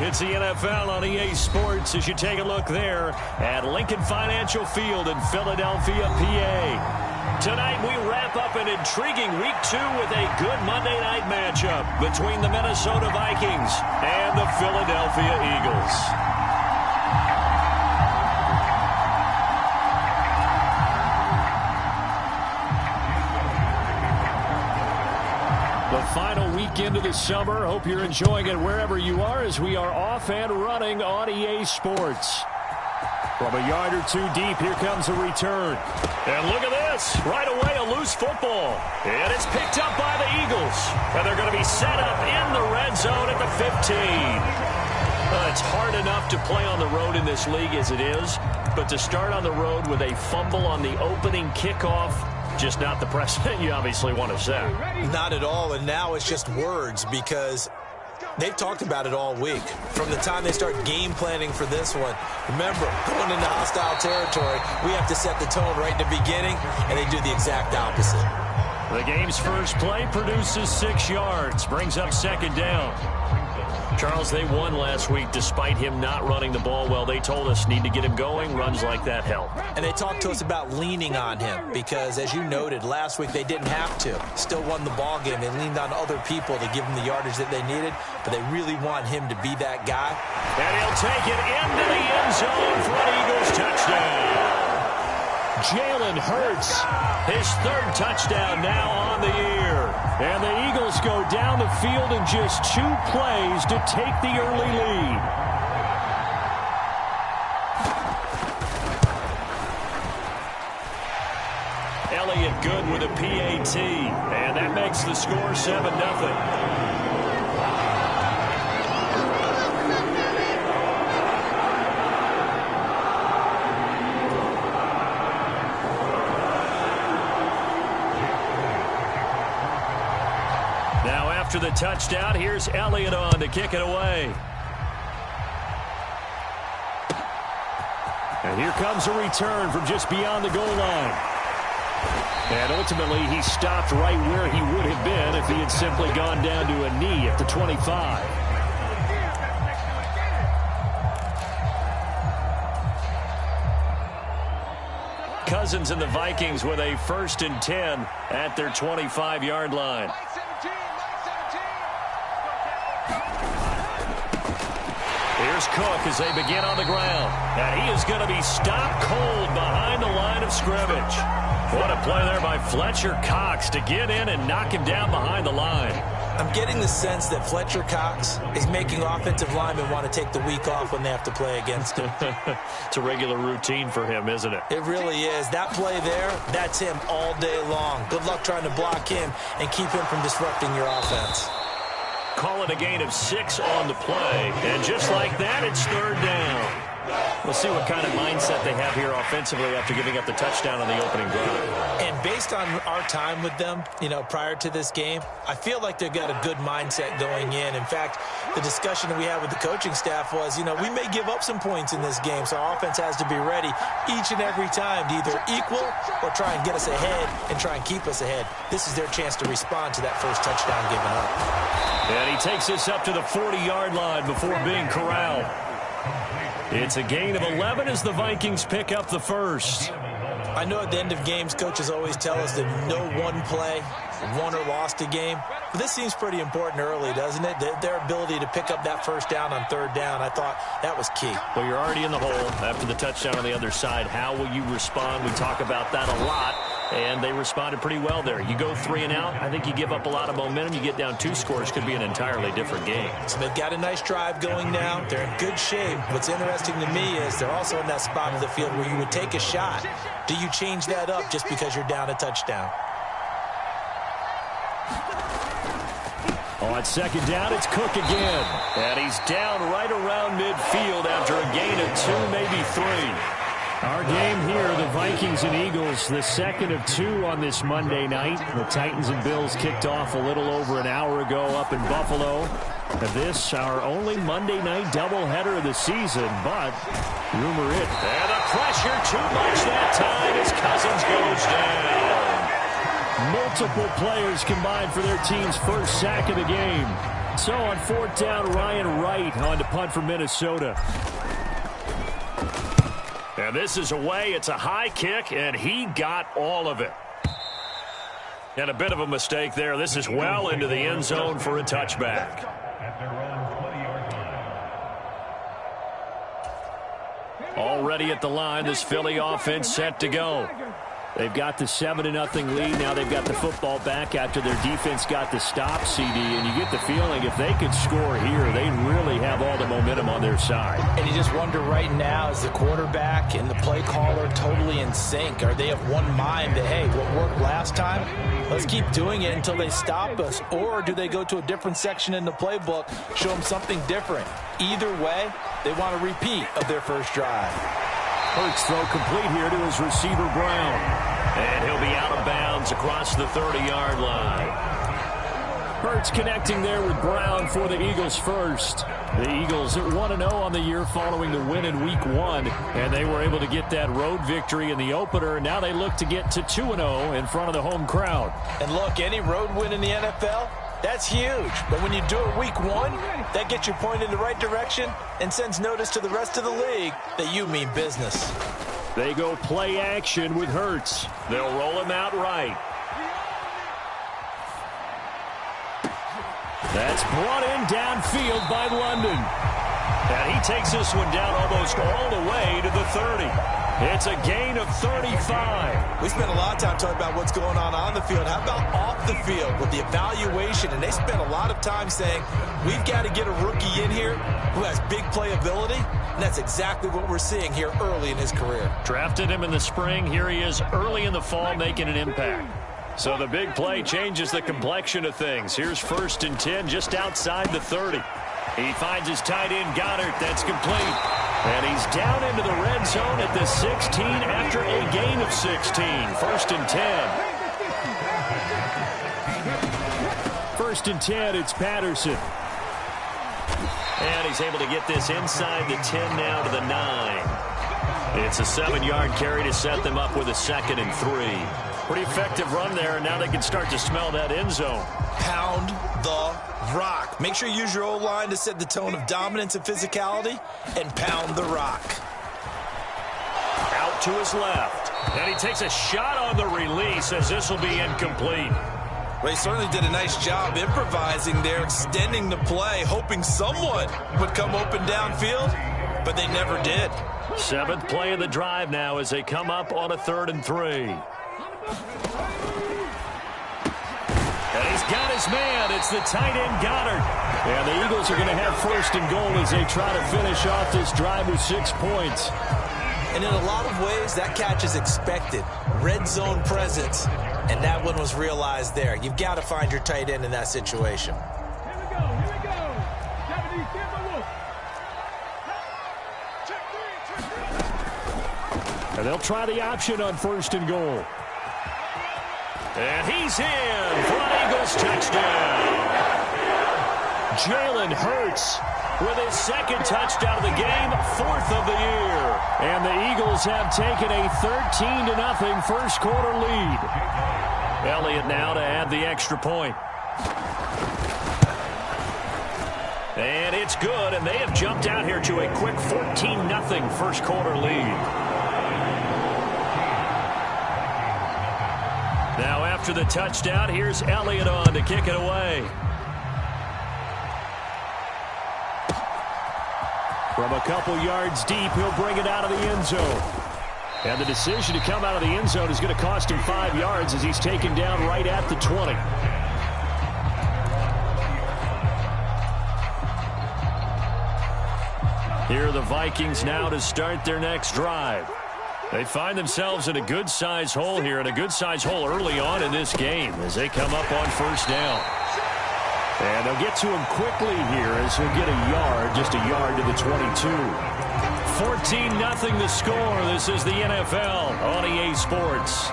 It's the NFL on EA Sports as you take a look there at Lincoln Financial Field in Philadelphia, PA. Tonight we wrap up an intriguing Week 2 with a good Monday night matchup between the Minnesota Vikings and the Philadelphia Eagles. The final weekend of the summer. Hope you're enjoying it wherever you are as we are off and running on EA Sports. From a yard or two deep, here comes a return. And look at this. Right away, a loose football. And it's picked up by the Eagles. And they're going to be set up in the red zone at the 15. It's hard enough to play on the road in this league as it is. But to start on the road with a fumble on the opening kickoff, just not the precedent you obviously want to set. Not at all, and now it's just words because they've talked about it all week. From the time they start game planning for this one, remember, going into hostile territory, we have to set the tone right in the beginning, and they do the exact opposite. The game's first play produces 6 yards, brings up second down. Charles, they won last week despite him not running the ball well. They told us need to get him going. Runs like that help. And they talked to us about leaning on him because, as you noted, last week they didn't have to. Still won the ball game. They leaned on other people to give them the yardage that they needed, but they really want him to be that guy. And he'll take it into the end zone for an Eagles touchdown. Jalen Hurts, his 3rd touchdown now on the year. And the Eagles go down the field in just 2 plays to take the early lead. Elliott good with a PAT, and that makes the score 7-0. After the touchdown, here's Elliott on to kick it away. And here comes a return from just beyond the goal line. And ultimately, he stopped right where he would have been if he had simply gone down to a knee at the 25. Cousins and the Vikings with a 1st and 10 at their 25-yard line. Here's Cook as they begin on the ground. And he is going to be stopped cold behind the line of scrimmage. What a play there by Fletcher Cox to get in and knock him down behind the line. I'm getting the sense that Fletcher Cox is making offensive linemen want to take the week off when they have to play against him. It's a regular routine for him, isn't it? It really is. That play there, that's him all day long. Good luck trying to block him and keep him from disrupting your offense. Call it a gain of 6 on the play. And just like that, it's 3rd down. We'll see what kind of mindset they have here offensively after giving up the touchdown on the opening drive. And based on our time with them, prior to this game, I feel like they've got a good mindset going in. In fact, the discussion that we had with the coaching staff was, we may give up some points in this game, so our offense has to be ready each and every time to either equal or try and get us ahead and try and keep us ahead. This is their chance to respond to that first touchdown given up. And he takes this up to the 40-yard line before being corralled. It's a gain of 11 as the Vikings pick up the first. I know at the end of games, coaches always tell us that no one play won or lost a game. But this seems pretty important early, doesn't it? Their ability to pick up that first down on 3rd down, I thought that was key. Well, you're already in the hole after the touchdown on the other side. How will you respond? We talk about that a lot. And they responded pretty well there. You go 3 and out, I think you give up a lot of momentum. You get down 2 scores, could be an entirely different game. So they've got a nice drive going now. They're in good shape. What's interesting to me is they're also in that spot of the field where you would take a shot. Do you change that up just because you're down a touchdown? On 2nd down, it's Cook again. And he's down right around midfield after a gain of 2, maybe 3. Our game here, the Vikings and Eagles, the 2nd of 2 on this Monday night. The Titans and Bills kicked off a little over an hour ago up in Buffalo. This, our only Monday night doubleheader of the season, but rumor it. And the pressure too much that time as Cousins goes down. More Multiple players combined for their team's first sack of the game. So on 4th down, Ryan Wright on to punt for Minnesota. And this is away. It's a high kick, and he got all of it. And a bit of a mistake there. This is well into the end zone for a touchback. Already at the line, this Philly offense set to go. They've got the 7-0 lead. Now they've got the football back after their defense got the stop, CD. And you get the feeling if they could score here, they really have all the momentum on their side. And you just wonder right now, is the quarterback and the play caller totally in sync? Are they of one mind that, hey, what worked last time, let's keep doing it until they stop us? Or do they go to a different section in the playbook, show them something different? Either way, they want a repeat of their first drive. Hurts throw complete here to his receiver, Brown. And he'll be out of bounds across the 30-yard line. Hurts connecting there with Brown for the Eagles first. The Eagles at 1-0 on the year following the win in Week 1. And they were able to get that road victory in the opener. Now they look to get to 2-0 in front of the home crowd. And look, any road win in the NFL, that's huge. But when you do it Week 1, that gets you pointed in the right direction and sends notice to the rest of the league that you mean business. They go play action with Hurts. They'll roll him out right. That's brought in downfield by London. And he takes this one down almost all the way to the 30. It's a gain of 35. We spent a lot of time talking about what's going on the field. How about off the field with the evaluation? And they spent a lot of time saying, we've got to get a rookie in here who has big playability. And that's exactly what we're seeing here early in his career. Drafted him in the spring. Here he is early in the fall making an impact. So the big play changes the complexion of things. Here's 1st and 10 just outside the 30. He finds his tight end, Goddard. That's complete. And he's down into the red zone at the 16 after a gain of 16. 1st and 10. 1st and 10, it's Patterson. And he's able to get this inside the 10 now to the 9. It's a 7-yard carry to set them up with a 2nd and 3. Pretty effective run there, and now they can start to smell that end zone. Pound the rock. Make sure you use your O-line to set the tone of dominance and physicality, and pound the rock. Out to his left. And he takes a shot on the release as this will be incomplete. Well, he certainly did a nice job improvising there, extending the play, hoping someone would come open downfield, but they never did. 7th play of the drive now as they come up on a 3rd and 3. And he's got his man. It's the tight end, Goddard. And the Eagles are going to have 1st and goal as they try to finish off this drive with 6 points. And in a lot of ways, that catch is expected. Red zone presence. And that one was realized there. You've got to find your tight end in that situation. Here we go. Deputy, get my wolf. Check 3. And they'll try the option on 1st and goal. And he's in for an Eagles touchdown. Jalen Hurts with his 2nd touchdown of the game, 4th of the year. And the Eagles have taken a 13-0 first quarter lead. Elliott now to add the extra point. And it's good, and they have jumped out here to a quick 14-0 first quarter lead. Now after the touchdown, here's Elliott on to kick it away. From a couple yards deep, he'll bring it out of the end zone. And the decision to come out of the end zone is going to cost him 5 yards as he's taken down right at the 20. Here are the Vikings now to start their next drive. They find themselves in a good-sized hole here, and a good-sized hole early on in this game as they come up on 1st down. And they'll get to him quickly here as he'll get a yard, just a yard to the 22. 14-0 the score. This is the NFL on EA Sports.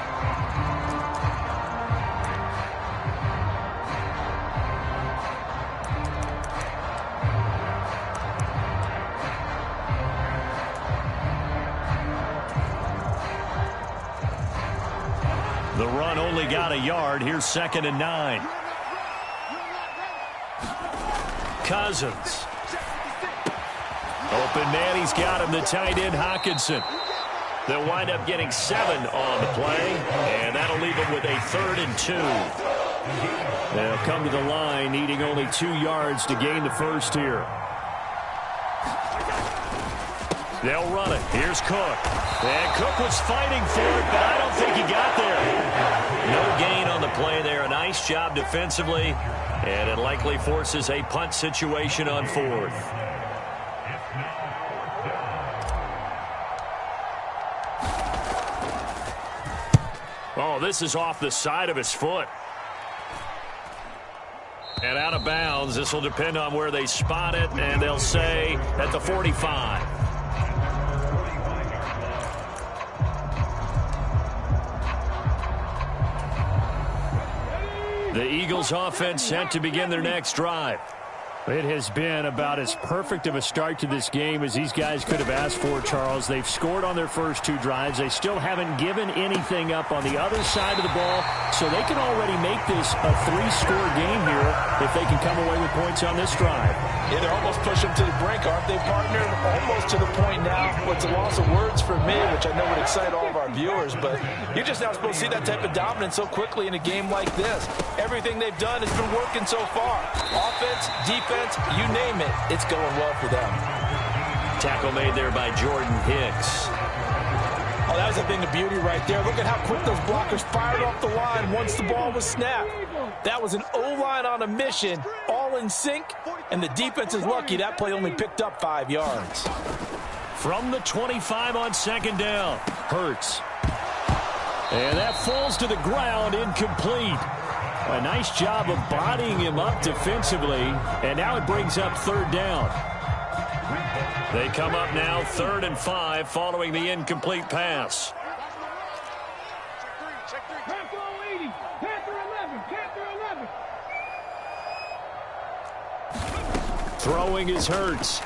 The run only got a yard. Here's 2nd and 9. Cousins. Open man, he's got him, the tight end, Hockenson. They'll wind up getting 7 on the play, and that'll leave them with a 3rd and 2. They'll come to the line, needing only 2 yards to gain the first here. They'll run it. Here's Cook. And Cook was fighting for it, but I don't think he got there. No gain on the play there. A nice job defensively, and it likely forces a punt situation on 4th. Oh, this is off the side of his foot. And out of bounds. This will depend on where they spot it, and they'll say at the 45. The Eagles offense set to begin their next drive. It has been about as perfect of a start to this game as these guys could have asked for, Charles. They've scored on their first 2 drives. They still haven't given anything up on the other side of the ball, so they can already make this a 3-score game here if they can come away with points on this drive. Yeah, they're almost pushing to the brink, aren't they, partner? Almost to the point now. It's a loss of words for me, which I know would excite all of our viewers, but you're just not supposed to see that type of dominance so quickly in a game like this. Everything they've done has been working so far. Offense, defense, you name it, it's going well for them. Tackle made there by Jordan Hicks. Oh, that was a thing of beauty right there. Look at how quick those blockers fired off the line once the ball was snapped. That was an O-line on a mission, all in sync, and the defense is lucky that play only picked up 5 yards. From the 25 on 2nd down, Hurts. And that falls to the ground, incomplete. A nice job of bodying him up defensively, and now it brings up 3rd down. They come up now 3rd and 5 following the incomplete pass. Panther 80, Panther 11, Panther 11. Throwing is Hurts.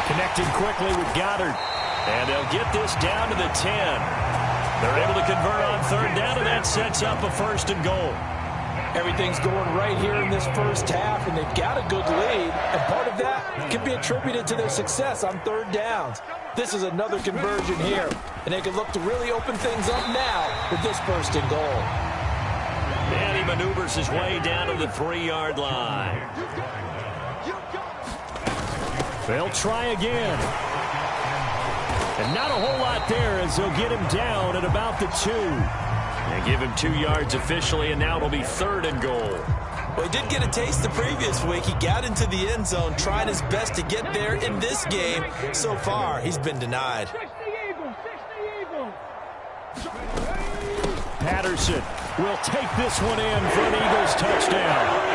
Connecting quickly with Goddard. And they'll get this down to the 10. They're able to convert on 3rd down, and that sets up a 1st and goal. Everything's going right here in this first half, and they've got a good lead, and part of that can be attributed to their success on 3rd downs. This is another conversion here, and they can look to really open things up now with this 1st and goal. And he maneuvers his way down to the 3-yard line. They'll try again. And not a whole lot there as they'll get him down at about the 2. They give him 2 yards officially, and now it'll be 3rd and goal. Well, he did get a taste the previous week. He got into the end zone, trying his best to get there in this game. So far, he's been denied. Patterson will take this one in for an Eagles touchdown.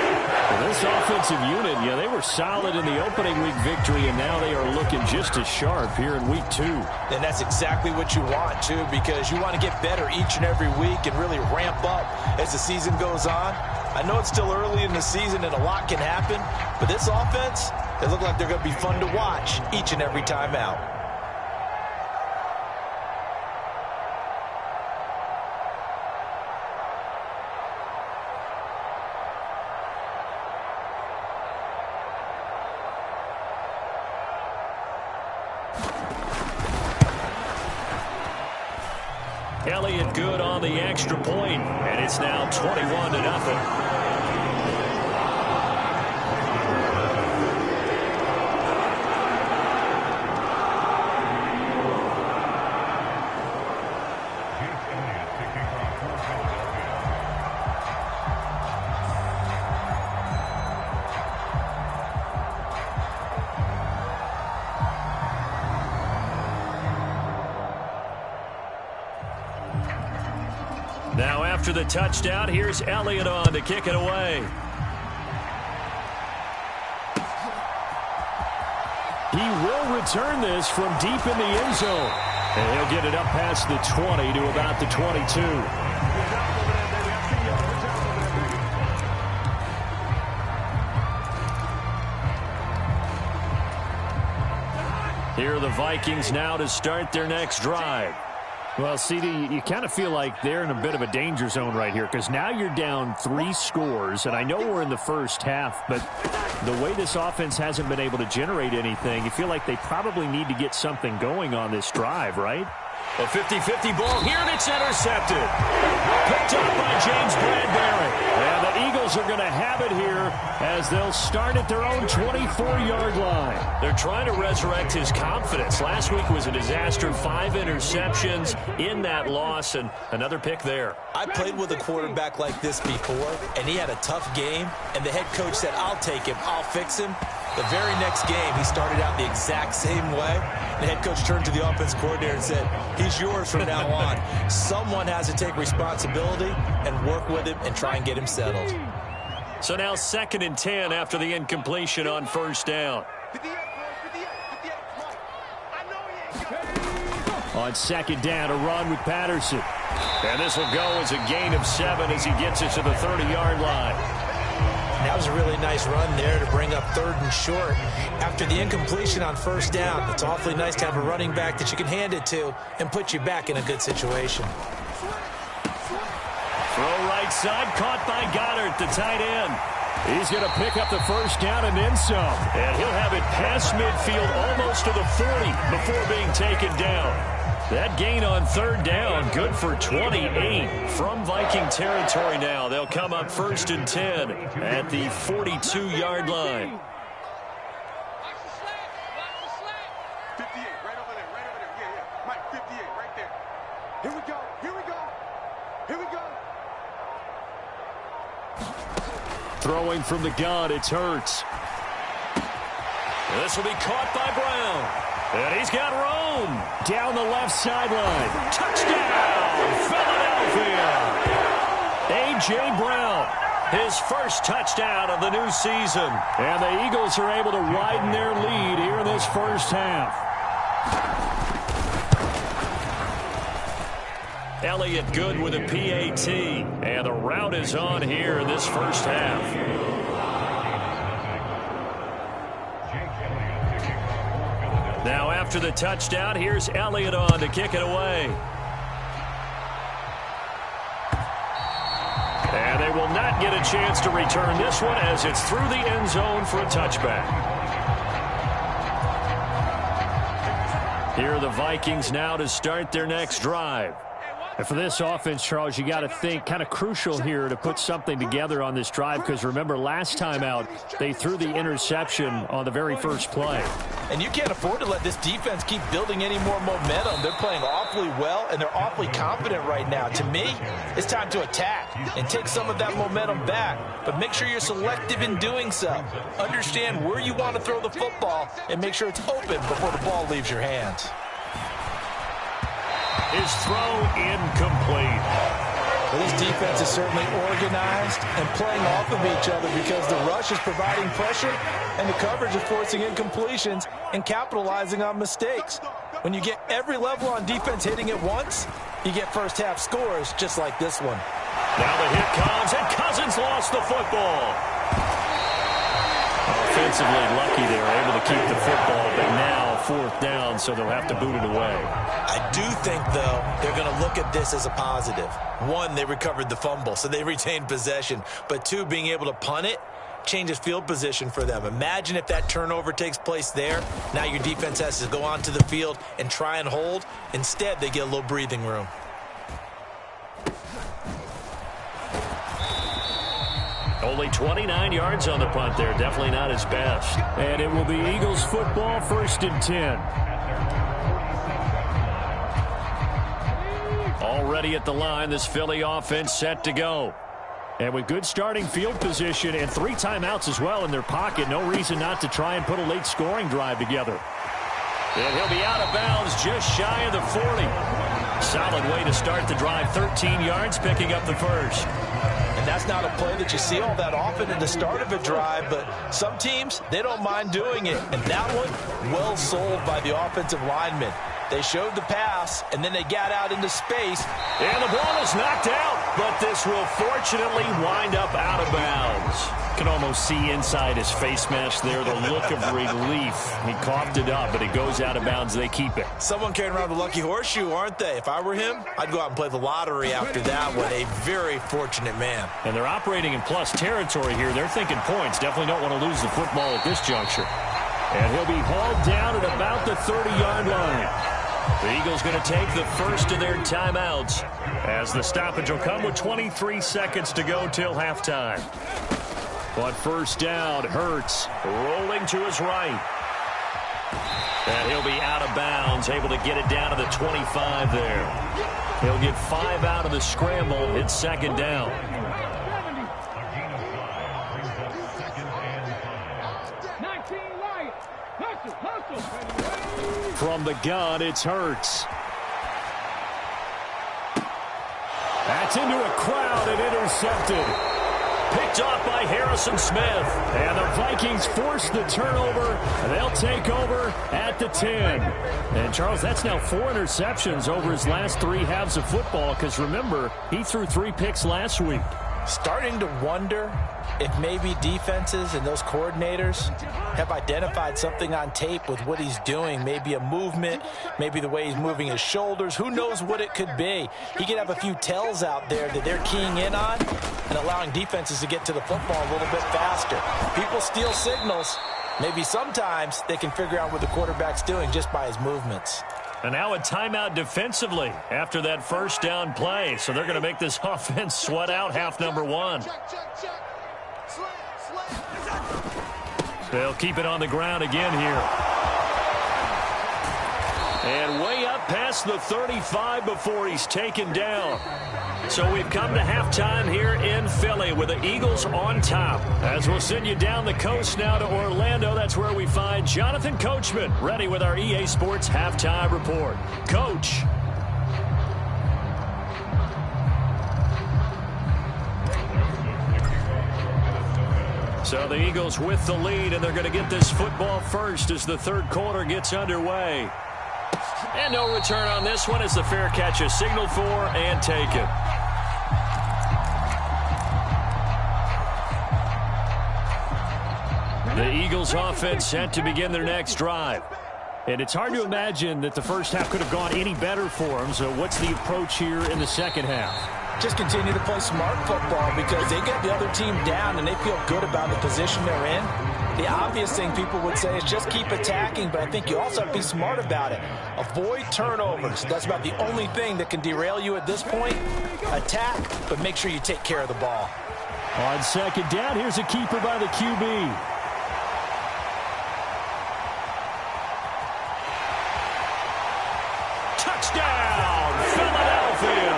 Well, this offensive unit, yeah, they were solid in the opening week victory, and now they are looking just as sharp here in week 2. And that's exactly what you want, too, because you want to get better each and every week and really ramp up as the season goes on. I know it's still early in the season and a lot can happen, but this offense, they look like they're going to be fun to watch each and every time out. Elliott good on the extra point, and it's now 21-0. Now after the touchdown, here's Elliott on to kick it away. He will return this from deep in the end zone. And he'll get it up past the 20 to about the 22. Here are the Vikings now to start their next drive. Well, CD, you kind of feel like they're in a bit of a danger zone right here because now you're down 3 scores, and I know we're in the first half, but the way this offense hasn't been able to generate anything, you feel like they probably need to get something going on this drive, right? A 50-50 ball here, and it's intercepted. Picked up by James Bradbury. And the Eagles are going to have it here as they'll start at their own 24-yard line. They're trying to resurrect his confidence. Last week was a disaster. 5 interceptions in that loss, and another pick there. I played with a quarterback like this before, and he had a tough game, and the head coach said, I'll take him, I'll fix him. The very next game, he started out the exact same way. The head coach turned to the offense coordinator and said, he's yours from now on. Someone has to take responsibility and work with him and try and get him settled. So now 2nd and 10 after the incompletion on first down. On 2nd down, a run with Patterson. And this will go as a gain of 7 as he gets it to the 30-yard line. That was a really nice run there to bring up 3rd and short. After the incompletion on first down, it's awfully nice to have a running back that you can hand it to and put you back in a good situation. Throw right side, caught by Goddard, the tight end. He's going to pick up the first down and then some. And he'll have it past midfield almost to the 40 before being taken down. That gain on 3rd down, good for 28 from Viking territory now. They'll come up 1st and 10 at the 42-yard line. 58, right over there, right over there. Yeah. Mike, 58, right there. Here we go, here we go, here we go. Throwing from the gun, it's Hurts. This will be caught by Brown. And he's got room. Down the left sideline. Touchdown, Philadelphia. A.J. Brown. His first touchdown of the new season. And the Eagles are able to widen their lead here in this first half. Elliott good with a PAT. And the route is on here in this first half. Now after the touchdown, here's Elliott on to kick it away. And they will not get a chance to return this one as it's through the end zone for a touchback. Here are the Vikings now to start their next drive. And for this offense, Charles, you got to think kind of crucial here to put something together on this drive because remember last time out they threw the interception on the very first play. And you can't afford to let this defense keep building any more momentum. They're playing awfully well, and they're awfully confident right now. To me, it's time to attack and take some of that momentum back. But make sure you're selective in doing so. Understand where you want to throw the football and make sure it's open before the ball leaves your hands. His throw incomplete. Well, this defense is certainly organized and playing off of each other because the rush is providing pressure and the coverage is forcing incompletions and capitalizing on mistakes. When you get every level on defense hitting at once, you get first half scores just like this one. Now the hit comes, and Cousins lost the football. Offensively lucky they were able to keep the football, but now 4th down, so they'll have to boot it away. I do think, though, they're going to look at this as a positive. 1, they recovered the fumble, so they retained possession. But 2, being able to punt it changes field position for them. Imagine if that turnover takes place there. Now your defense has to go onto the field and try and hold. Instead, they get a little breathing room. Only 29 yards on the punt there. Definitely not his best. And it will be Eagles football, 1st and 10. Already at the line, this Philly offense set to go. And with good starting field position and 3 timeouts as well in their pocket, no reason not to try and put a late scoring drive together. And he'll be out of bounds just shy of the 40. Solid way to start the drive. 13 yards, picking up the first. And that's not a play that you see all that often at the start of a drive, but some teams, they don't mind doing it. And that one, well sold by the offensive lineman. They showed the pass, and then they got out into space. And the ball is knocked out, but this will fortunately wind up out of bounds. You can almost see inside his face mask there the look of relief. He coughed it up, but it goes out of bounds. They keep it. Someone carrying around the lucky horseshoe, aren't they? If I were him, I'd go out and play the lottery after that one. A very fortunate man. And they're operating in plus territory here. They're thinking points. Definitely don't want to lose the football at this juncture. And he'll be hauled down at about the 30-yard line. The Eagles going to take the first of their timeouts as the stoppage will come with 23 seconds to go till halftime. But first down, Hurts rolling to his right. And he'll be out of bounds, able to get it down to the 25 there. He'll get 5 out of the scramble. It's second down. From the gun, it's Hurts. That's into a crowd and intercepted. Picked off by Harrison Smith. And the Vikings force the turnover. They'll take over at the 10. And, Charles, that's now 4 interceptions over his last 3 halves of football because, remember, he threw 3 picks last week. Starting to wonder if maybe defenses and those coordinators have identified something on tape with what he's doing. Maybe a movement, maybe the way he's moving his shoulders. Who knows what it could be? He could have a few tells out there that they're keying in on and allowing defenses to get to the football a little bit faster. People steal signals. Maybe sometimes they can figure out what the quarterback's doing just by his movements. And now a timeout defensively after that first down play. So they're going to make this offense sweat out half number 1. They'll keep it on the ground again here. And way up past the 35 before he's taken down. So we've come to halftime here in Philly with the Eagles on top. As we'll send you down the coast now to Orlando, that's where we find Jonathan Coachman ready with our EA Sports Halftime Report. Coach. So the Eagles with the lead, and they're going to get this football first as the third quarter gets underway. And no return on this one as the fair catch is signaled for and taken. The Eagles offense set to begin their next drive. And it's hard to imagine that the first half could have gone any better for them. So what's the approach here in the second half? Just continue to play smart football because they get the other team down and they feel good about the position they're in. The obvious thing people would say is just keep attacking, but I think you also have to be smart about it. Avoid turnovers. That's about the only thing that can derail you at this point. Attack, but make sure you take care of the ball. On second down, here's a keeper by the QB. Touchdown, Philadelphia.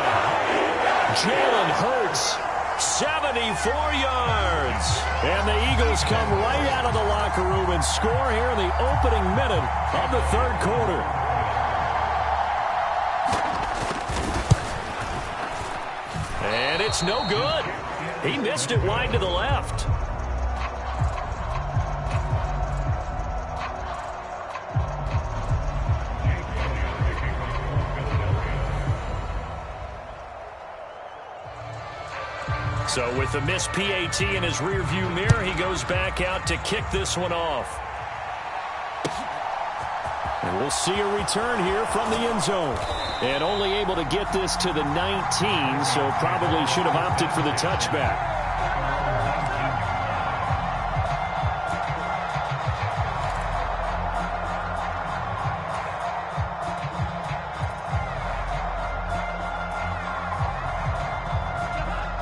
Jalen Hurts, 74 yards. And the Eagles come right out of the locker room and score here in the opening minute of the third quarter. And it's no good. He missed it wide to the left. So with the missed PAT in his rearview mirror, he goes back out to kick this one off. And we'll see a return here from the end zone. And only able to get this to the 19, so probably should have opted for the touchback.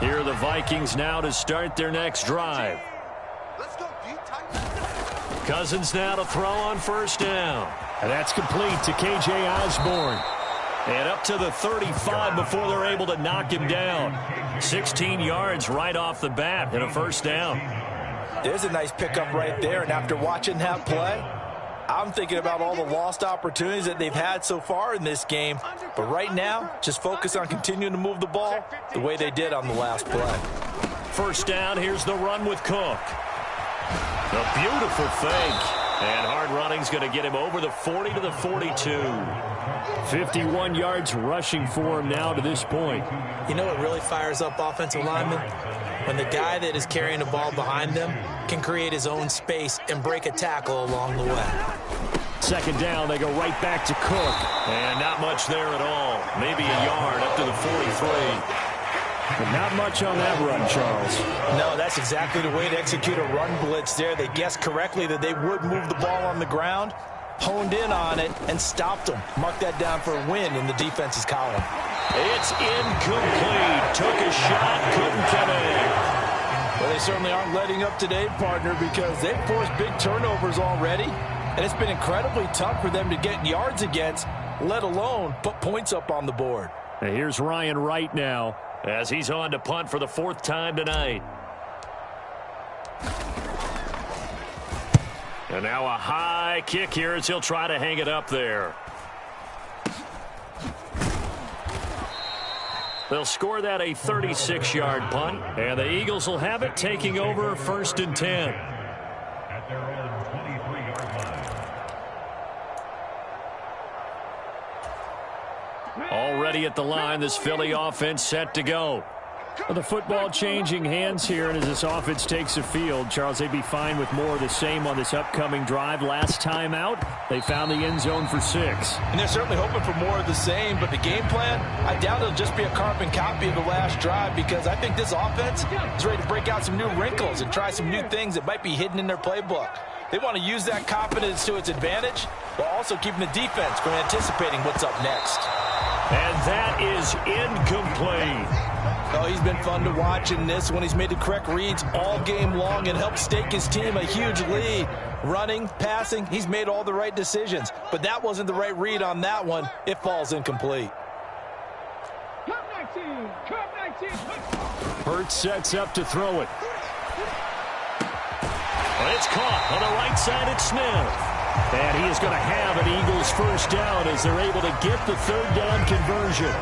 Here are the Vikings now to start their next drive. Cousins now to throw on first down. And that's complete to K.J. Osborne. And up to the 35 before they're able to knock him down. 16 yards right off the bat and a first down. There's a nice pickup right there, and after watching that play, I'm thinking about all the lost opportunities that they've had so far in this game. But right now, just focus on continuing to move the ball the way they did on the last play. First down, here's the run with Cook. A beautiful fake. And hard running's going to get him over the 40 to the 42. 51 yards rushing for him now to this point. You know what really fires up offensive linemen? When the guy that is carrying the ball behind them can create his own space and break a tackle along the way. Second down, they go right back to Cook. And not much there at all. Maybe a yard up to the 43. But not much on that run, Charles. No, that's exactly the way to execute a run blitz there. They guessed correctly that they would move the ball on the ground, honed in on it, and stopped them. Mark that down for a win in the defense's column. It's incomplete. Took a shot, couldn't connect. Well, they certainly aren't letting up today, partner, because they've forced big turnovers already, and it's been incredibly tough for them to get yards against, let alone put points up on the board. And here's Ryan Wright now, as he's on to punt for the 4th time tonight. And now a high kick here as he'll try to hang it up there. They'll score that a 36-yard punt, and the Eagles will have it, taking over 1st and 10. At their own 23-yard line. already at the line. This Philly offense set to go. Well, the football changing hands here, and as this offense takes the field, Charles, they'd be fine with more of the same on this upcoming drive. Last time out, they found the end zone for 6. And they're certainly hoping for more of the same, but the game plan, I doubt it'll just be a carbon copy of the last drive, because I think this offense is ready to break out some new wrinkles and try some new things that might be hidden in their playbook. They want to use that confidence to its advantage, while also keeping the defense from anticipating what's up next. And that is incomplete. Oh, he's been fun to watch in this one. He's made the correct reads all game long and helped stake his team a huge lead. Running, passing, he's made all the right decisions. But that wasn't the right read on that one. It falls incomplete. Hurts sets up to throw it. Well, it's caught on the right side at Smith. And he is going to have an Eagles first down as they're able to get the third down conversion.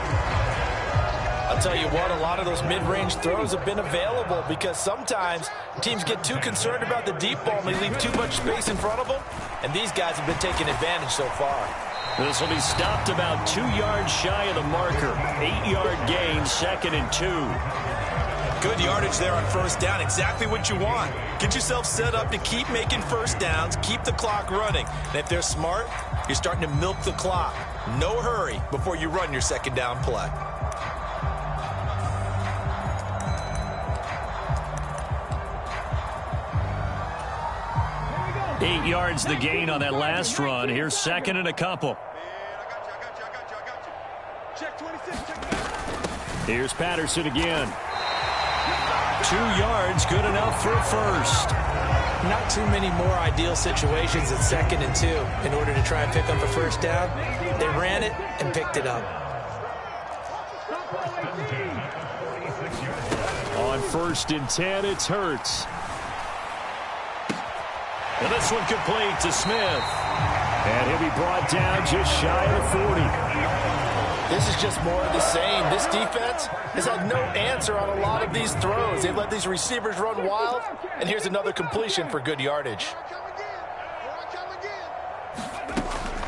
I'll tell you what, a lot of those mid-range throws have been available because sometimes teams get too concerned about the deep ball and they leave too much space in front of them, and these guys have been taking advantage so far. This will be stopped about 2 yards shy of the marker. 8-yard gain, 2nd and 2. Good yardage there on first down, exactly what you want. Get yourself set up to keep making first downs, keep the clock running. And if they're smart, you're starting to milk the clock. No hurry before you run your second down play. Eight yards the gain on that last run. Here's 2nd and a couple. Here's Patterson again. 2 yards, good enough for a first. Not too many more ideal situations at 2nd and 2 in order to try and pick up a first down. They ran it and picked it up. On 1st and 10, it's Hurts. And this one complete to Smith. And he'll be brought down just shy of the 40. This is just more of the same. This defense has had no answer on a lot of these throws. They've let these receivers run wild, and here's another completion for good yardage.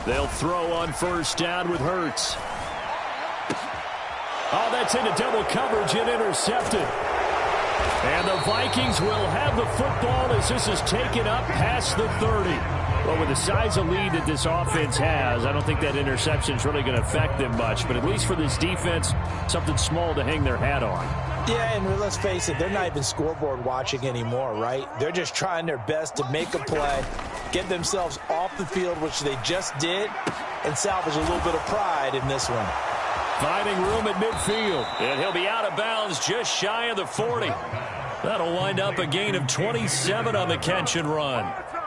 They'll throw on first down with Hurts. Oh, that's into double coverage and intercepted. And the Vikings will have the football as this is taken up past the 30. Well, with the size of lead that this offense has, I don't think that interception is really going to affect them much. But at least for this defense, something small to hang their hat on. Yeah, and let's face it, they're not even scoreboard watching anymore, right? They're just trying their best to make a play, get themselves off the field, which they just did, and salvage a little bit of pride in this one. Finding room at midfield. And he'll be out of bounds just shy of the 40. That'll wind up a gain of 27 on the catch and run.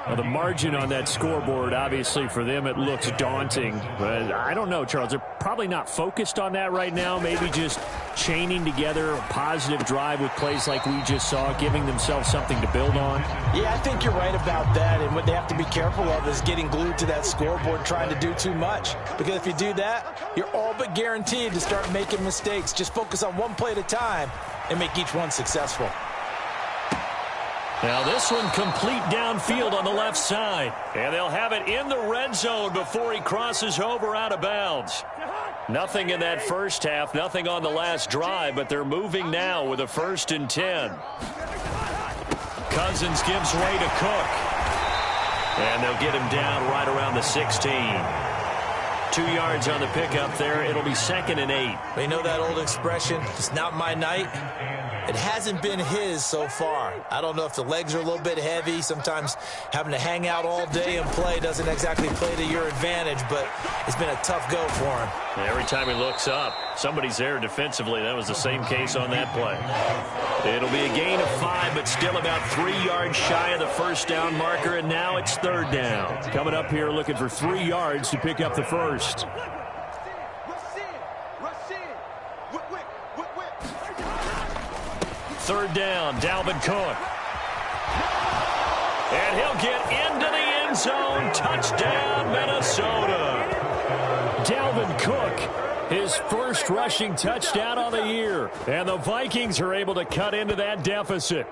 Well, the margin on that scoreboard, obviously for them, it looks daunting. But I don't know, Charles. They're probably not focused on that right now. Maybe just chaining together a positive drive with plays like we just saw, giving themselves something to build on. Yeah, I think you're right about that. And what they have to be careful of is getting glued to that scoreboard trying to do too much. Because if you do that, you're all but guaranteed to start making mistakes. Just focus on one play at a time and make each one successful. Now this one complete downfield on the left side. And they'll have it in the red zone before he crosses over out of bounds. Nothing in that first half, nothing on the last drive, but they're moving now with a 1st and 10. Cousins gives way to Cook. And they'll get him down right around the 16. 2 yards on the pickup there. It'll be 2nd and 8. You know that old expression, it's not my night? It hasn't been his so far. I don't know if the legs are a little bit heavy. Sometimes having to hang out all day and play doesn't exactly play to your advantage, but it's been a tough go for him. Every time he looks up, somebody's there defensively. That was the same case on that play. It'll be a gain of 5, but still about 3 yards shy of the first down marker, and now it's 3rd down. Coming up here looking for 3 yards to pick up the first. Third down, Dalvin Cook. And he'll get into the end zone. Touchdown, Minnesota. Dalvin Cook, his first rushing touchdown on the year. And the Vikings are able to cut into that deficit.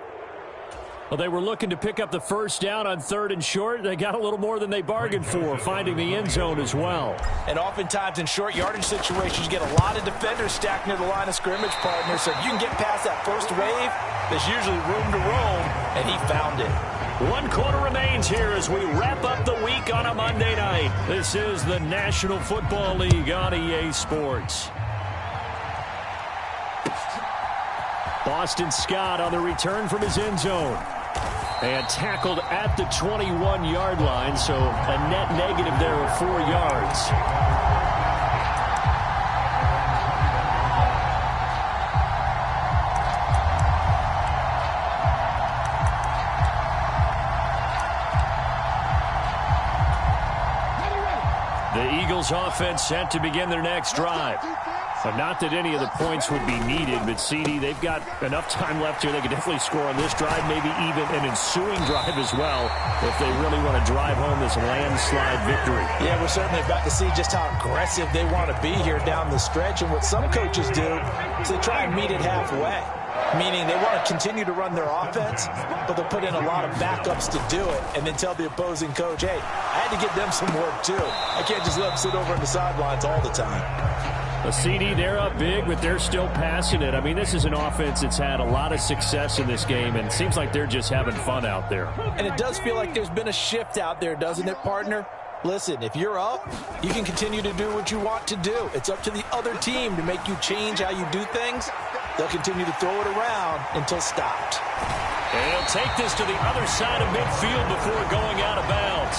Well, they were looking to pick up the first down on 3rd and short. They got a little more than they bargained for, finding the end zone as well. And oftentimes in short yardage situations, you get a lot of defenders stacked near the line of scrimmage, partner. So if you can get past that first wave, there's usually room to roam, and he found it. 1 quarter remains here as we wrap up the week on a Monday night. This is the National Football League on EA Sports. Boston Scott on the return from his end zone. And tackled at the 21-yard line, so a net negative there of 4 yards. The Eagles offense set to begin their next drive. Not that any of the points would be needed, but CD, they've got enough time left here. They could definitely score on this drive, maybe even an ensuing drive as well, if they really want to drive home this landslide victory. Yeah, we're certainly about to see just how aggressive they want to be here down the stretch. And what some coaches do is they try and meet it halfway, meaning they want to continue to run their offense, but they'll put in a lot of backups to do it and then tell the opposing coach, hey, I had to get them some work too. I can't just let them sit over on the sidelines all the time. A CD, they're up big, but they're still passing it. I mean, this is an offense that's had a lot of success in this game, and it seems like they're just having fun out there. And it does feel like there's been a shift out there, doesn't it, partner? Listen, if you're up, you can continue to do what you want to do. It's up to the other team to make you change how you do things. They'll continue to throw it around until stopped. And he'll take this to the other side of midfield before going out of bounds.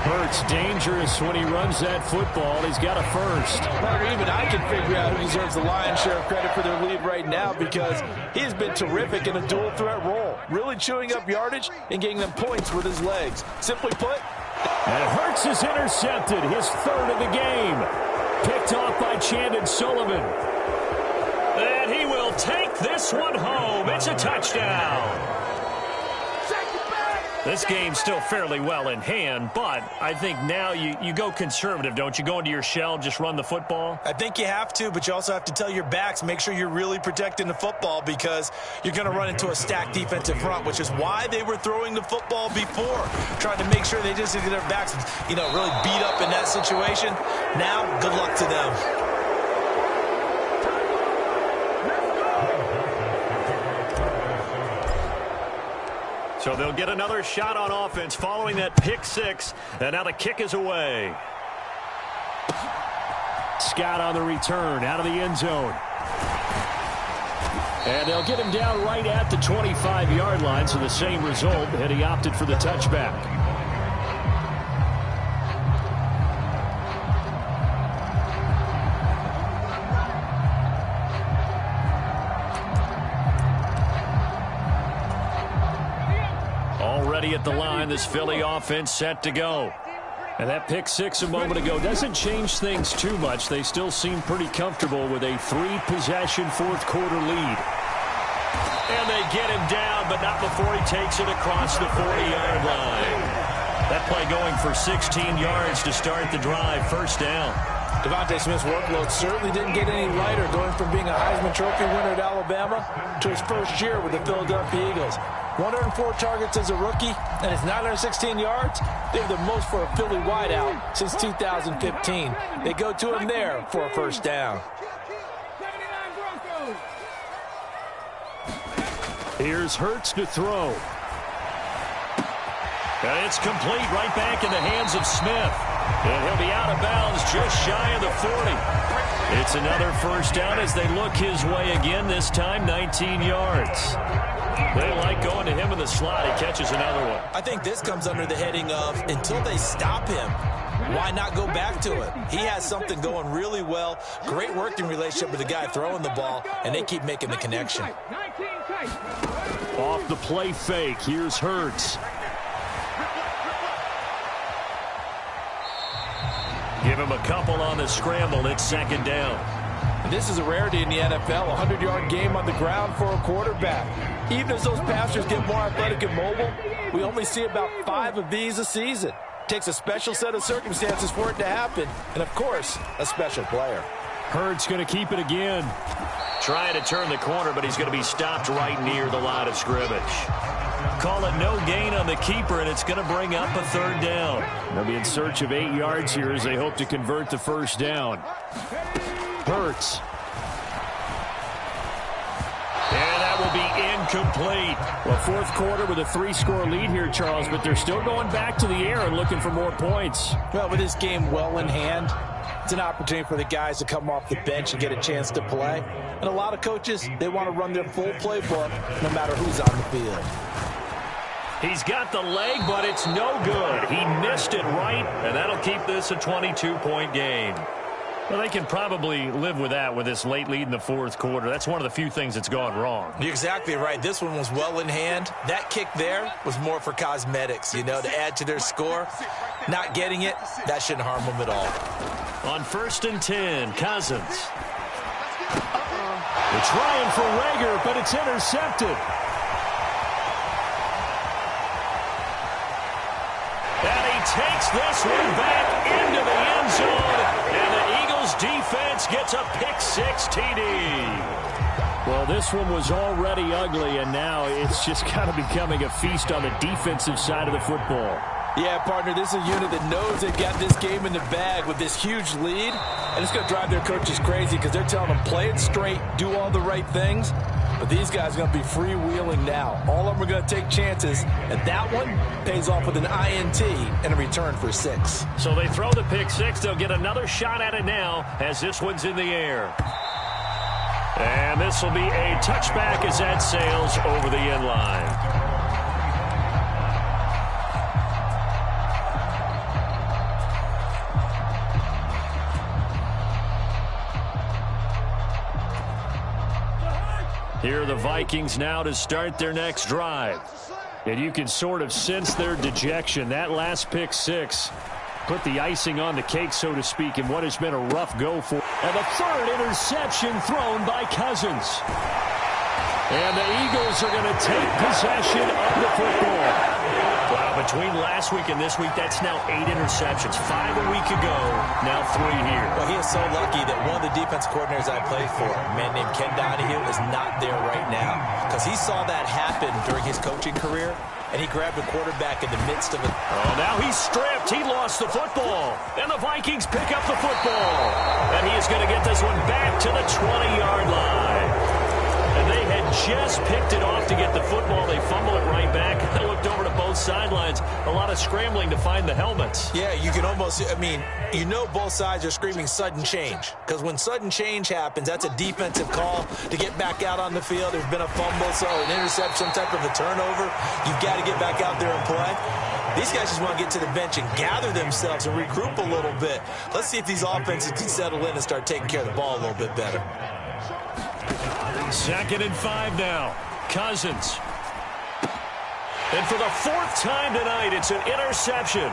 Hurts dangerous when he runs that football. He's got a first. Or even I can figure out who deserves the lion's share of credit for their lead right now, because he has been terrific in a dual threat role, really chewing up yardage and getting them points with his legs. Simply put, and Hurts is intercepted, his 3rd of the game. Picked off by Chandon Sullivan. And he will take this one home. It's a touchdown. This game's still fairly well in hand, but I think now you go conservative, don't you? Go into your shell, just run the football? I think you have to, but you also have to tell your backs, make sure you're really protecting the football, because you're going to run into a stacked defensive front, which is why they were throwing the football before, trying to make sure they just get their backs, really beat up in that situation. Now, good luck to them. So they'll get another shot on offense following that pick 6, and now the kick is away. Scott on the return out of the end zone. And they'll get him down right at the 25-yard line, so the same result, and he opted for the touchback. Already at the line, this Philly offense set to go. And that pick 6 a moment ago doesn't change things too much. They still seem pretty comfortable with a 3-possession fourth-quarter lead. And they get him down, but not before he takes it across the 40-yard line. That play going for 16 yards to start the drive, first down. Devontae Smith's workload certainly didn't get any lighter, going from being a Heisman Trophy winner at Alabama to his first year with the Philadelphia Eagles. 104 targets as a rookie, and his 916 yards, they're the most for a Philly wideout since 2015. They go to him there for a first down. Here's Hurts to throw. And it's complete right back in the hands of Smith. And he'll be out of bounds just shy of the 40. It's another first down as they look his way again, this time 19 yards. They like going to him in the slot. He catches another one. I think this comes under the heading of until they stop him, why not go back to it? He has something going really well. Great working relationship with the guy throwing the ball, and they keep making the connection. Off the play fake, here's Hurts. Give him a couple on the scramble. It's second down. And this is a rarity in the NFL, a 100-yard game on the ground for a quarterback. Even as those passers get more athletic and mobile, we only see about 5 of these a season. Takes a special set of circumstances for it to happen, and of course, a special player. Hurts going to keep it again. Trying to turn the corner, but he's going to be stopped right near the line of scrimmage. Call it no gain on the keeper, and it's going to bring up a third down. They'll be in search of 8 yards here as they hope to convert the first down. Hurts. And that will be incomplete. Well, fourth quarter with a 3-score lead here, Charles, but they're still going back to the air and looking for more points. Well, with this game well in hand, it's an opportunity for the guys to come off the bench and get a chance to play. And a lot of coaches, they want to run their full playbook no matter who's on the field. He's got the leg, but it's no good. He missed it right, and that'll keep this a 22-point game. Well, they can probably live with that with this late lead in the fourth quarter. That's one of the few things that's gone wrong. You're exactly right. This one was well in hand. That kick there was more for cosmetics, you know, to add to their score. Not getting it, that shouldn't harm them at all. On 1st and 10, Cousins. They're trying for Rager, but it's intercepted. And he takes this one back into the end zone. And the Eagles defense gets a pick-6 TD. Well, this one was already ugly, and now it's just kind of becoming a feast on the defensive side of the football. Yeah, partner, this is a unit that knows they've got this game in the bag with this huge lead, and it's going to drive their coaches crazy because they're telling them play it straight, do all the right things. But these guys are going to be freewheeling now. All of them are going to take chances, and that one pays off with an INT and a return for 6. So they throw the pick-6. They'll get another shot at it now as this one's in the air. And this will be a touchback as that sails over the end line. Here are the Vikings now to start their next drive. And you can sort of sense their dejection. That last pick-6 put the icing on the cake, so to speak, in what has been a rough go for. And the third interception thrown by Cousins. And the Eagles are going to take possession of the football. Wow, between last week and this week, that's now 8 interceptions. 5 a week ago, now 3 here. Well, he is so lucky that one of the defense coordinators I played for, a man named Ken Donahue, is not there right now. Because he saw that happen during his coaching career, and he grabbed the quarterback in the midst of it. Oh, now he's stripped. He lost the football. And the Vikings pick up the football. And he is going to get this one back to the 20-yard line. And they had just picked it off to get the football. They fumble it right back. They looked over to both sidelines. A lot of scrambling to find the helmets. Yeah, you can almost, I mean, you know both sides are screaming sudden change. Because when sudden change happens, that's a defensive call to get back out on the field. There's been a fumble, so an interception, some type of a turnover. You've got to get back out there and play. These guys just want to get to the bench and gather themselves and regroup a little bit. Let's see if these offenses can settle in and start taking care of the ball a little bit better. 2nd and 5 now. Cousins. And for the 4th time tonight, it's an interception.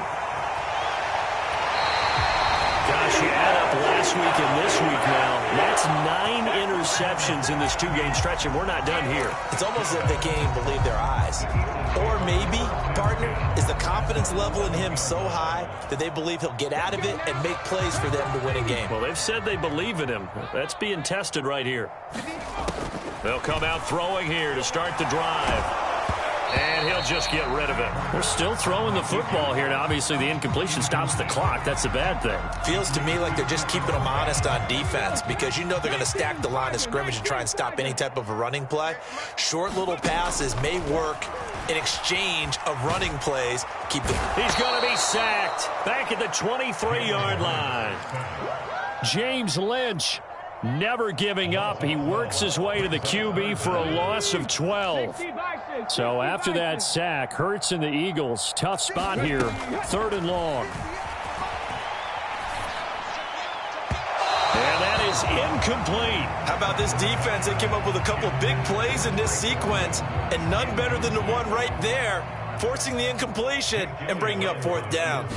Gosh, you add up last week and this week now. That's 9 interceptions in this 2-game stretch, and we're not done here. It's almost like they can't even believe their eyes. Or maybe, partner, is the confidence level in him so high that they believe he'll get out of it and make plays for them to win a game. Well, they've said they believe in him. That's being tested right here. They'll come out throwing here to start the drive. And he'll just get rid of it. They're still throwing the football here. Now, obviously, the incompletion stops the clock. That's a bad thing. Feels to me like they're just keeping them honest on defense because you know they're going to stack the line of scrimmage and try and stop any type of a running play. Short little passes may work in exchange of running plays. Keep them. He's going to be sacked back at the 23-yard line. James Lynch never giving up. He works his way to the QB for a loss of 12. So after that sack, Hurts and the Eagles, tough spot here, 3rd and long. And that is incomplete. How about this defense? They came up with a couple of big plays in this sequence, and none better than the one right there, forcing the incompletion and bringing up 4th down.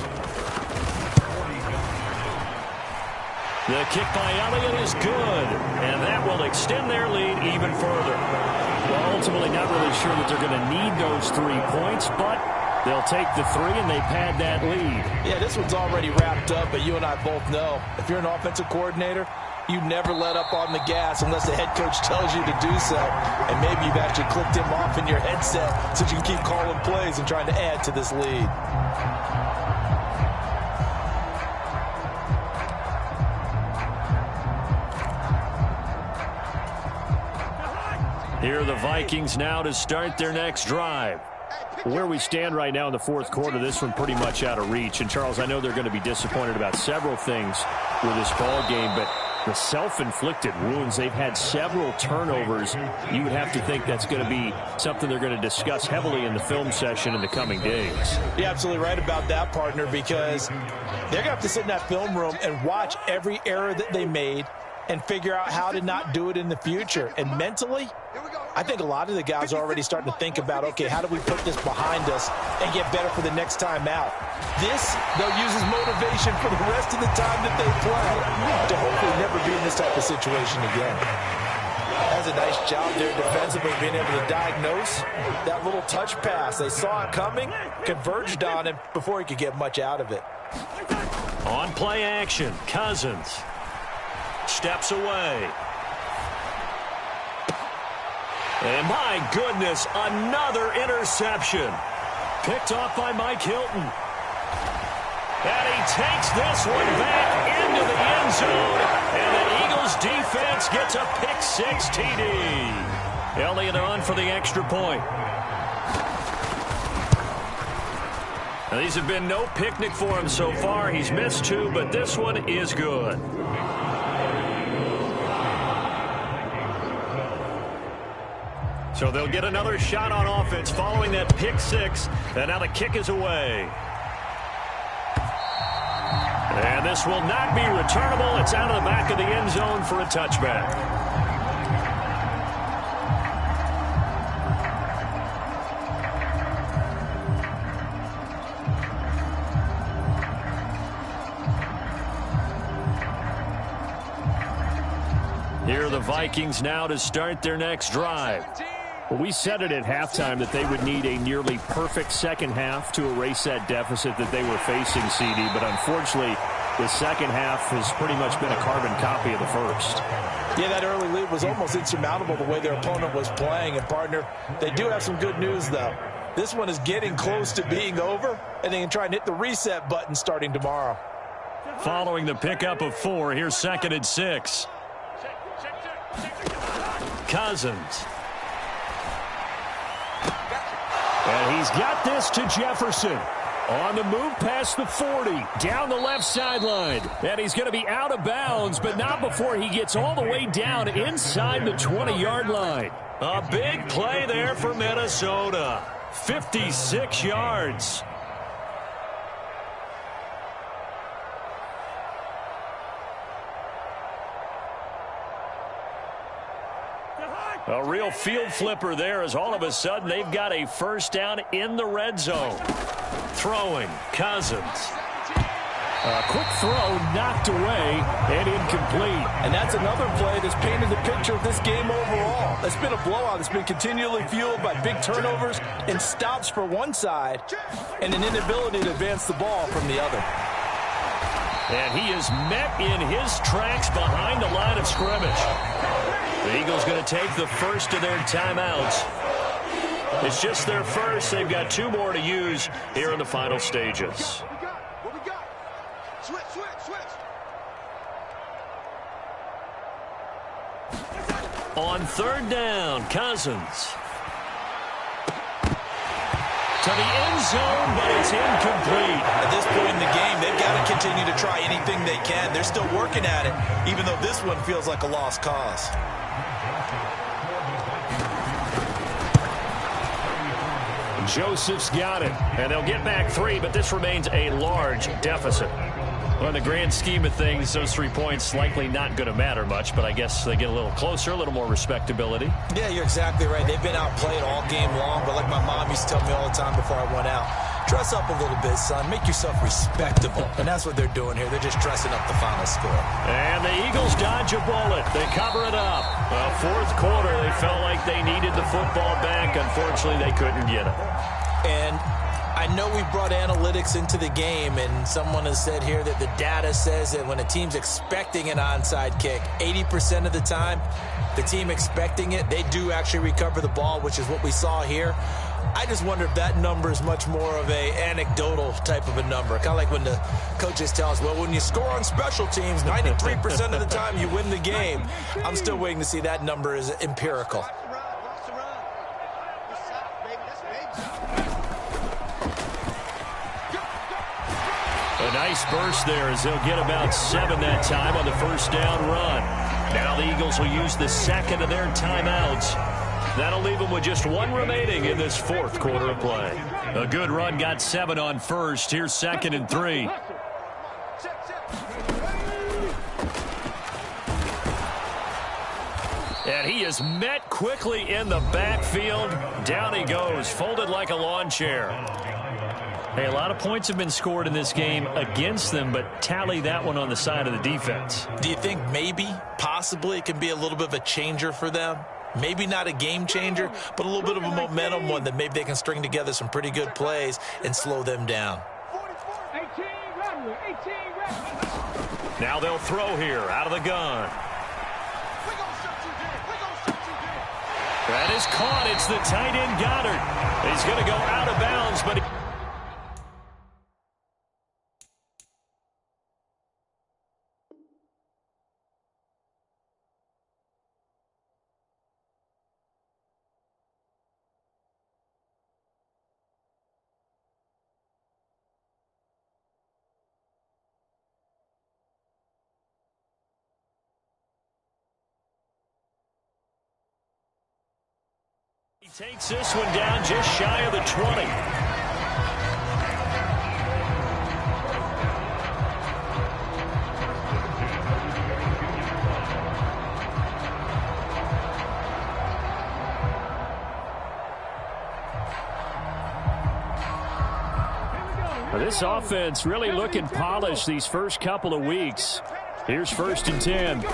The kick by Elliott is good, and that will extend their lead even further. Well, ultimately not really sure that they're going to need those 3 points, but they'll take the 3 and they pad that lead. Yeah, this one's already wrapped up, but you and I both know if you're an offensive coordinator, you never let up on the gas unless the head coach tells you to do so. And maybe you've actually clicked him off in your headset so you can keep calling plays and trying to add to this lead. Here are the Vikings now to start their next drive. Where we stand right now in the 4th quarter, this one pretty much out of reach. And, Charles, I know they're going to be disappointed about several things with this ball game, but the self-inflicted wounds, they've had several turnovers. You would have to think that's going to be something they're going to discuss heavily in the film session in the coming days. You're absolutely right about that, partner, because they're going to have to sit in that film room and watch every error that they made and figure out how to not do it in the future. And mentally, I think a lot of the guys are already starting to think about, okay, how do we put this behind us and get better for the next time out? This, they'll use as motivation for the rest of the time that they play to hopefully never be in this type of situation again. That's a nice job there defensively, being able to diagnose that little touch pass. They saw it coming, converged on him before he could get much out of it. On play action, Cousins steps away. And my goodness, another interception. Picked off by Mike Hilton. And he takes this one back into the end zone. And the Eagles defense gets a pick-6 TD. Elliott on for the extra point. Now, these have been no picnic for him so far. He's missed 2, but this one is good. So they'll get another shot on offense following that pick-6. And now the kick is away. And this will not be returnable. It's out of the back of the end zone for a touchback. Here are the Vikings now to start their next drive. Well, we said it at halftime that they would need a nearly perfect second half to erase that deficit that they were facing, CD. But unfortunately, the second half has pretty much been a carbon copy of the first. Yeah, that early lead was almost insurmountable the way their opponent was playing. And, partner, they do have some good news, though. This one is getting close to being over, and they can try and hit the reset button starting tomorrow. Following the pickup of 4, here's 2nd and 6. Cousins. And he's got this to Jefferson. On the move past the 40, down the left sideline. And he's going to be out of bounds, but not before he gets all the way down inside the 20-yard line. A big play there for Minnesota. 56 yards. A real field flipper there as all of a sudden they've got a first down in the red zone. Throwing, Cousins. A quick throw knocked away and incomplete. And that's another play that's painted the picture of this game overall. It's been a blowout. It's been continually fueled by big turnovers and stops for one side and an inability to advance the ball from the other. And he is met in his tracks behind the line of scrimmage. The Eagles going to take the first of their timeouts. It's just their first. They've got 2 more to use here in the final stages. What we got? Switch. On 3rd down, Cousins. To the end zone, but it's incomplete. At this point in the game, they've got to continue to try anything they can. They're still working at it, even though this one feels like a lost cause. Joseph's got it, and they'll get back 3, but this remains a large deficit. Well, in the grand scheme of things, those 3 points likely not going to matter much, but I guess they get a little closer, a little more respectability. Yeah, you're exactly right. They've been outplayed all game long, but like my mom used to tell me all the time before I went out, dress up a little bit, son. Make yourself respectable. And that's what they're doing here. They're just dressing up the final score. And the Eagles dodge a bullet. They cover it up. Well, 4th quarter, they felt like they needed the football back. Unfortunately, they couldn't get it. And I know we brought analytics into the game, and someone has said here that the data says that when a team's expecting an onside kick, 80% of the time, the team expecting it, they do actually recover the ball, which is what we saw here. I just wonder if that number is much more of a anecdotal type of a number. Kind of like when the coaches tell us, well, when you score on special teams, 93% of the time you win the game. I'm still waiting to see that number is empirical. A nice burst there as they'll get about 7 that time on the 1st down run. Now the Eagles will use the 2nd of their timeouts. That'll leave them with just 1 remaining in this 4th quarter of play. A good run got 7 on 1st. Here's 2nd and 3. And he is met quickly in the backfield. Down he goes, folded like a lawn chair. Hey, a lot of points have been scored in this game against them, but tally that one on the side of the defense. Do you think maybe, possibly, it can be a little bit of a changer for them? Maybe not a game changer, but a little bit of a momentum one that maybe they can string together some pretty good plays and slow them down. Now they'll throw here out of the gun. That is caught. It's the tight end Goddard. He's going to go out of bounds, but he takes this one down just shy of the 20. This offense really looking polished these first couple of weeks. Here's 1st and 10.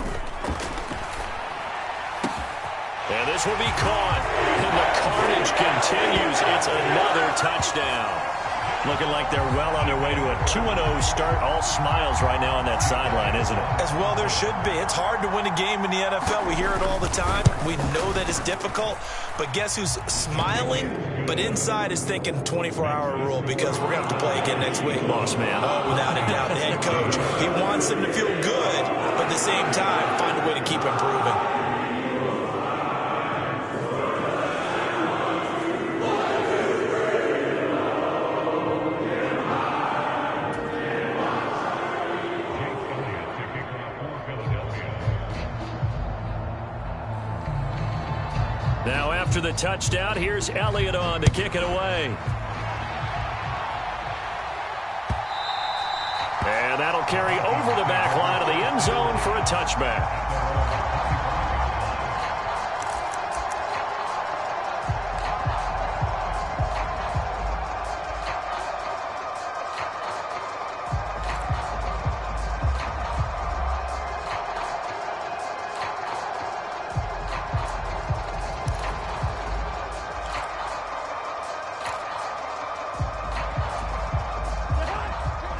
And this will be caught. And the carnage continues. It's another touchdown. Looking like they're well on their way to a 2-0 start. All smiles right now on that sideline, isn't it? As well there should be. It's hard to win a game in the NFL. We hear it all the time. We know that it's difficult. But guess who's smiling? But inside is thinking 24-hour rule because we're going to have to play again next week. Boss man. Oh, without a doubt. The head coach, he wants them to feel good, but at the same time, find a way to keep improving. Now after the touchdown, here's Elliott on to kick it away. And that'll carry over the back line of the end zone for a touchback.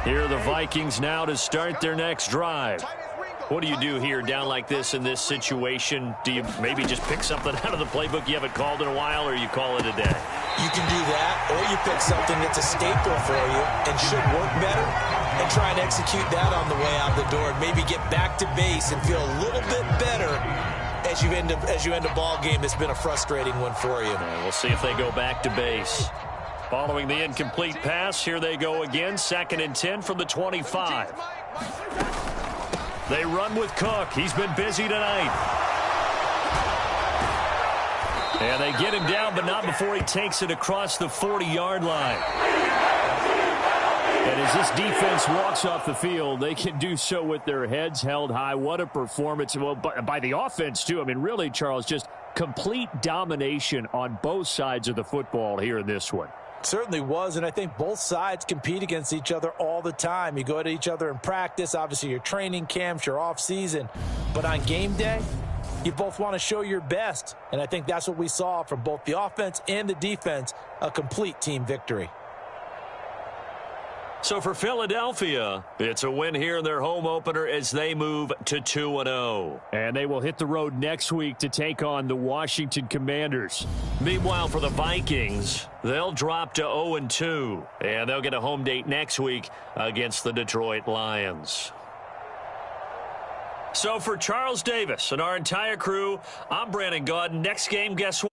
Here are the Vikings now to start their next drive. What do you do here down like this in this situation? Do you maybe just pick something out of the playbook you haven't called in a while, or you call it a day? You can do that, or you pick something that's a staple for you and should work better and try and execute that on the way out the door and maybe get back to base and feel a little bit better as you end a ball game that's been a frustrating one for you. We'll see if they go back to base. Following the incomplete pass, here they go again, 2nd and 10 from the 25. They run with Cook. He's been busy tonight. And they get him down, but not before he takes it across the 40-yard line. And as this defense walks off the field, they can do so with their heads held high. What a performance. Well, by the offense, too. I mean, really, Charles, just complete domination on both sides of the football here in this one. Certainly was, and I think both sides compete against each other all the time. You go to each other in practice, obviously your training camps, your off-season. But on game day, you both want to show your best. And I think that's what we saw from both the offense and the defense, a complete team victory. So for Philadelphia, it's a win here in their home opener as they move to 2-0. And they will hit the road next week to take on the Washington Commanders. Meanwhile, for the Vikings, they'll drop to 0-2. And they'll get a home date next week against the Detroit Lions. So for Charles Davis and our entire crew, I'm Brandon Gaudin. Next game, guess what?